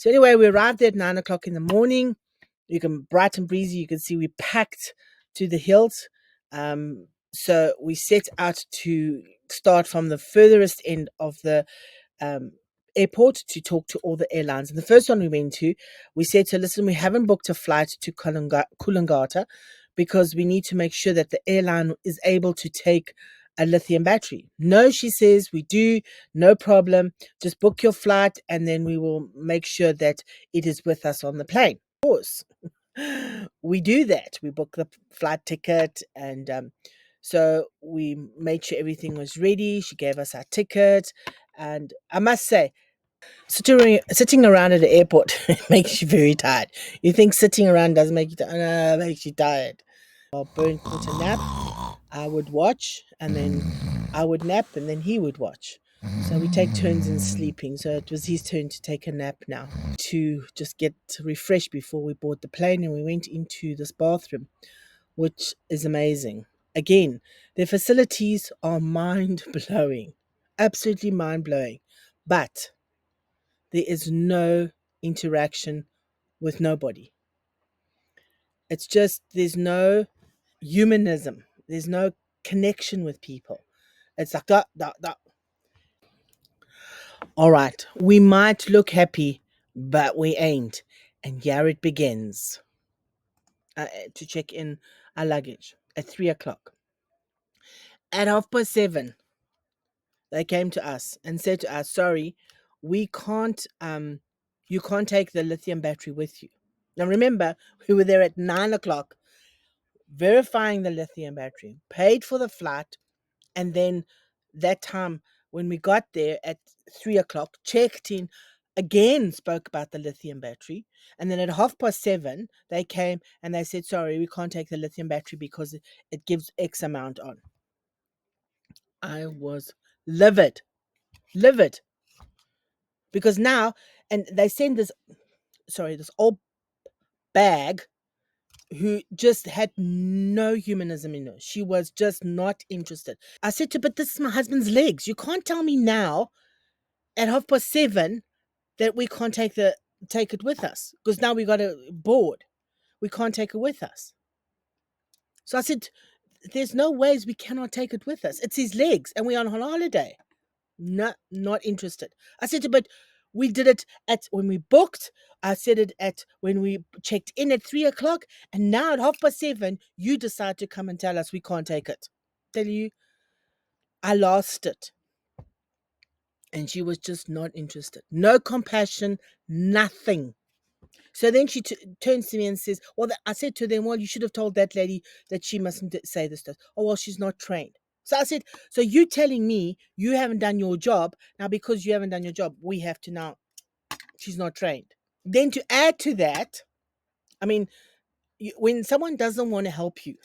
So anyway, we arrived there at 9 o'clock in the morning. You can bright and breezy. You can see we packed to the hilt. So we set out to start from the furthest end of the um, airport to talk to all the airlines. And the first one we went to, we said to listen, we haven't booked a flight to Coolangatta because we need to make sure that the airline is able to take a lithium battery. No, she says, we do, no problem. Just book your flight and then we will make sure that it is with us on the plane. Of course, we do that. We book the flight ticket and so we made sure everything was ready. She gave us our ticket. And I must say, sitting around at the airport makes you very tired. You think sitting around doesn't make you tired? No, it makes you tired. While Bern caught a nap, I would watch, and then I would nap, and then he would watch. So we take turns in sleeping. So it was his turn to take a nap now, to just get refreshed before we board the plane. And we went into this bathroom, which is amazing. Again, their facilities are mind blowing, absolutely mind blowing. But there is no interaction with nobody. It's just there's no humanism. There's no connection with people. It's like that. All right, we might look happy, but we ain't. And here it begins to check in our luggage at 3 o'clock. At 7:30, they came to us and said to us, "Sorry, we can't. You can't take the lithium battery with you." Now remember, we were there at 9 o'clock, verifying the lithium battery, paid for the flight, and then that time when we got there at 3 o'clock, checked in, again spoke about the lithium battery, and then at 7:30 they came and they said, "Sorry, we can't take the lithium battery because it gives X amount on." I was livid, livid, because now, and they send this old bag who just had no humanism in her. She was just not interested. I said to her, "But this is my husband's legs. You can't tell me now at 7:30 that we can't take it with us because now we got a board. We can't take it with us." So I said, "There's no ways we cannot take it with us. It's his legs and we're on holiday." Not interested. I said to her, "But we did it at when we booked. I said it at when we checked in at 3 o'clock, and now at 7:30, you decide to come and tell us we can't take it." Tell you, I lost it. And she was just not interested. No compassion, nothing. So then she turns to me and says, "Well, I said to them, well, you should have told that lady that she mustn't say this stuff." "Oh, well, she's not trained." So I said, "So you telling me you haven't done your job. Now, because you haven't done your job, we have to now, she's not trained." Then to add to that, I mean, when someone doesn't want to help you,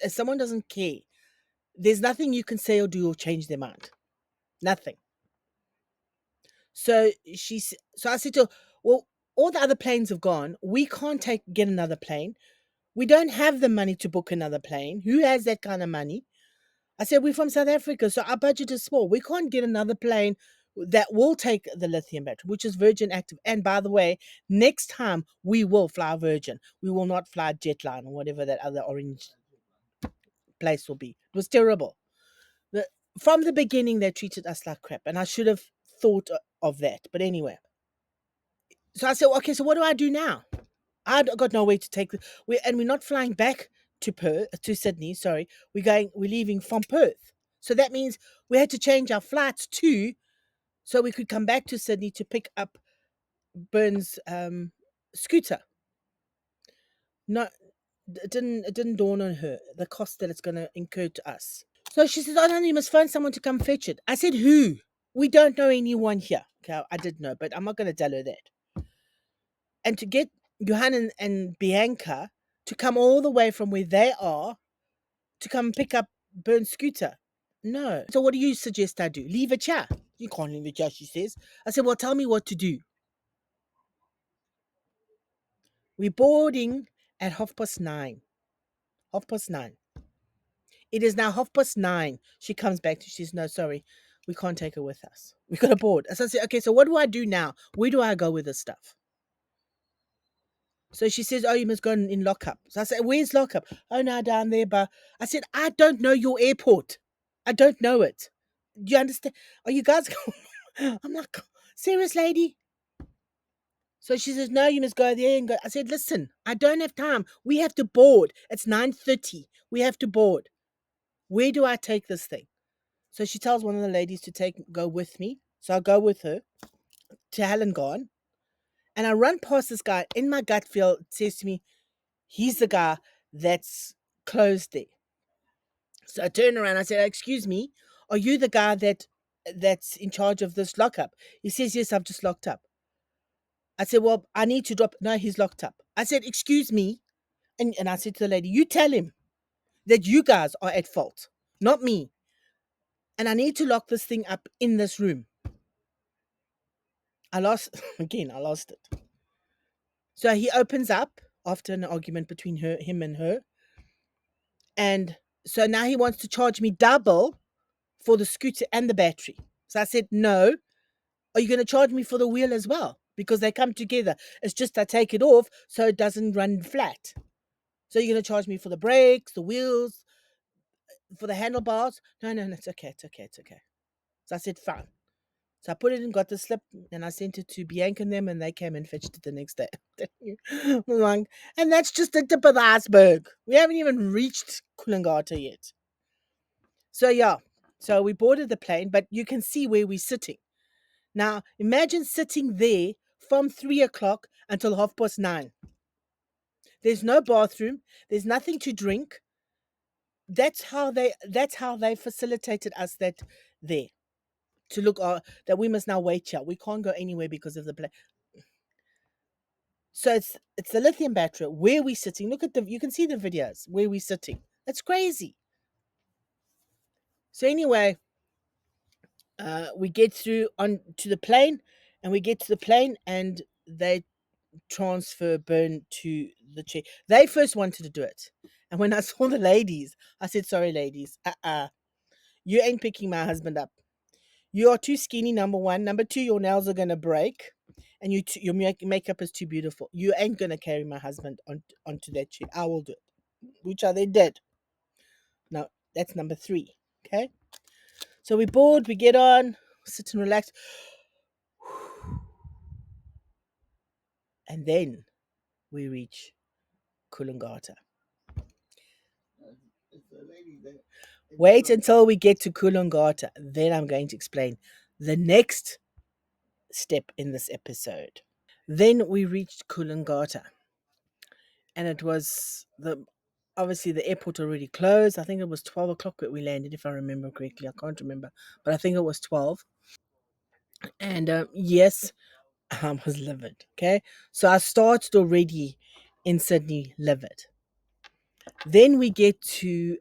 if someone doesn't care, there's nothing you can say or do or change their mind. Nothing. So so I said to her, "Well, all the other planes have gone. We can't get another plane. We don't have the money to book another plane. Who has that kind of money?" I said, "We're from South Africa, so our budget is small. We can't get another plane that will take the lithium battery, which is Virgin Active. And by the way, next time we will fly Virgin. We will not fly Jetline or whatever that other orange place will be." It was terrible. From the beginning, they treated us like crap, and I should have thought of that. But anyway, so I said, "Okay, so what do I do now? I've got no way to take we're not flying back to Sydney. Sorry, we're leaving from Perth. So that means we had to change our flights too, so we could come back to Sydney to pick up Byrne's scooter." Not it didn't dawn on her the cost that it's going to incur to us. So she says, "Oh no, you must find someone to come fetch it." I said, "Who? We don't know anyone here." Okay, I did know, but I'm not going to tell her that. And to get Johan and Bianca to come all the way from where they are to come pick up Byrne's scooter. No. So what do you suggest I do? Leave it here. "You can't leave it here," she says. I said, "Well, tell me what to do." We're boarding at 9:30. 9:30. It is now 9:30. She comes back. She says, "No, sorry. We can't take her with us. We got to board." So I said, "Okay, so what do I do now? Where do I go with this stuff?" So she says, "Oh, you must go in lockup." So I said, "Where's lockup?" "Oh, no, down there." But I said, "I don't know your airport. I don't know it. Do you understand? Are you guys?" I'm like, "Serious, lady?" So she says, "No, you must go there and go." I said, "Listen, I don't have time. We have to board. It's 9:30. We have to board. Where do I take this thing?" So she tells one of the ladies to go with me. So I go with her to Helen, and I run past this guy. In my gut feel, it says to me, he's the guy that's closed there. So I turn around. I said, "Excuse me, are you the guy that's in charge of this lockup?" He says, "Yes, I've just locked up." I said, "Well, I need to drop." "No, he's locked up." I said, "Excuse me," and I said to the lady, "You tell him that you guys are at fault, not me, and I need to lock this thing up in this room." I lost again. I lost it. So he opens up after an argument between him and her, and so now he wants to charge me double for the scooter and the battery. So I said, "No, are you going to charge me for the wheel as well? Because they come together. It's just I take it off so it doesn't run flat. So you're going to charge me for the brakes, the wheels, for the handlebars?" "No, no, no, it's okay, it's okay, it's okay." So I said, "Fine." So I put it in, got the slip, and I sent it to Bianca and them, and they came and fetched it the next day. And that's just the tip of the iceberg. We haven't even reached Kulangata yet. So yeah, so we boarded the plane, but you can see where we're sitting. Now imagine sitting there from 3 o'clock until 9:30. There's no bathroom. There's nothing to drink. That's how they facilitated us that there to look that we must now wait here. We can't go anywhere because of the plane. So it's the lithium battery. Where we sitting? Look at you can see the videos where we sitting. That's crazy. So anyway, we get through on to the plane, and we get to the plane, and they transfer Burn to the chair. They first wanted to do it, and when I saw the ladies, I said, "Sorry, ladies, you ain't picking my husband up. You are too skinny. Number one. Number two, your nails are gonna break, and your makeup is too beautiful. You ain't gonna carry my husband onto that chair. I will do it." Which are they did. Now that's number three. Okay, so we board, we get on, sit and relax, and then we reach Kulangata. Wait until we get to Kulangata, then I'm going to explain the next step in this episode. Then we reached Kulangata, and it was obviously the airport already closed. I think it was 12 o'clock that we landed, if I remember correctly. I can't remember, but I think it was 12. And yes, I was livid. Okay, so I started already in Sydney livid. Then we get to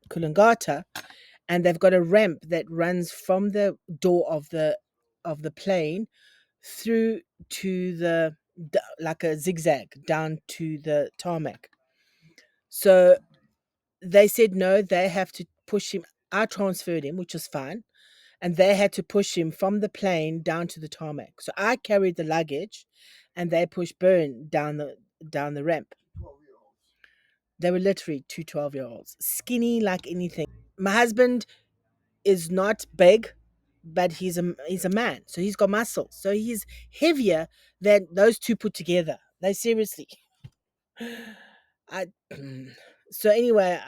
Kulangata, and they've got a ramp that runs from the door of the plane through to like a zigzag down to the tarmac. So they said no, they have to push him. I transferred him, which was fine, and they had to push him from the plane down to the tarmac. So I carried the luggage, and they pushed Burn down the ramp. They were literally two 12-year-olds, skinny like anything. My husband is not big, but he's a man, so he's got muscle. So he's heavier than those two put together. They seriously. I so anyway,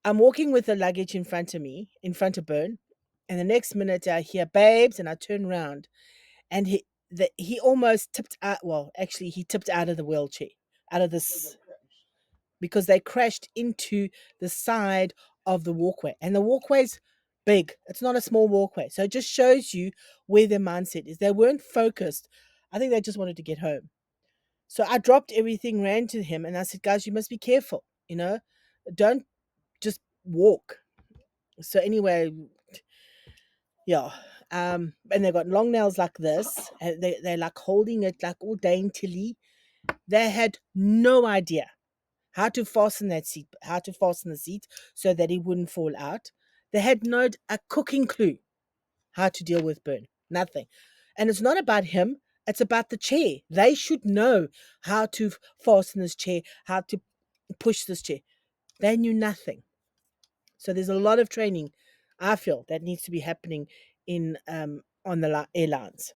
I'm walking with the luggage in front of me, in front of Burn, and the next minute I hear babes, and I turn around, and he almost tipped out. Well, actually, he tipped out of the wheelchair, out of this because they crashed into the side of the walkway. And the walkway's big. It's not a small walkway. So it just shows you where their mindset is. They weren't focused. I think they just wanted to get home. So I dropped everything, ran to him, and I said, "Guys, you must be careful, don't just walk." So anyway, yeah. And they got long nails like this, and they're like holding it like all daintily. They had no idea how to fasten the seat so that it wouldn't fall out. They had a cooking clue how to deal with Burn. Nothing. And it's not about him. It's about the chair. They should know how to fasten this chair, how to push this chair. They knew nothing. So there's a lot of training, I feel, that needs to be happening in on the airlines.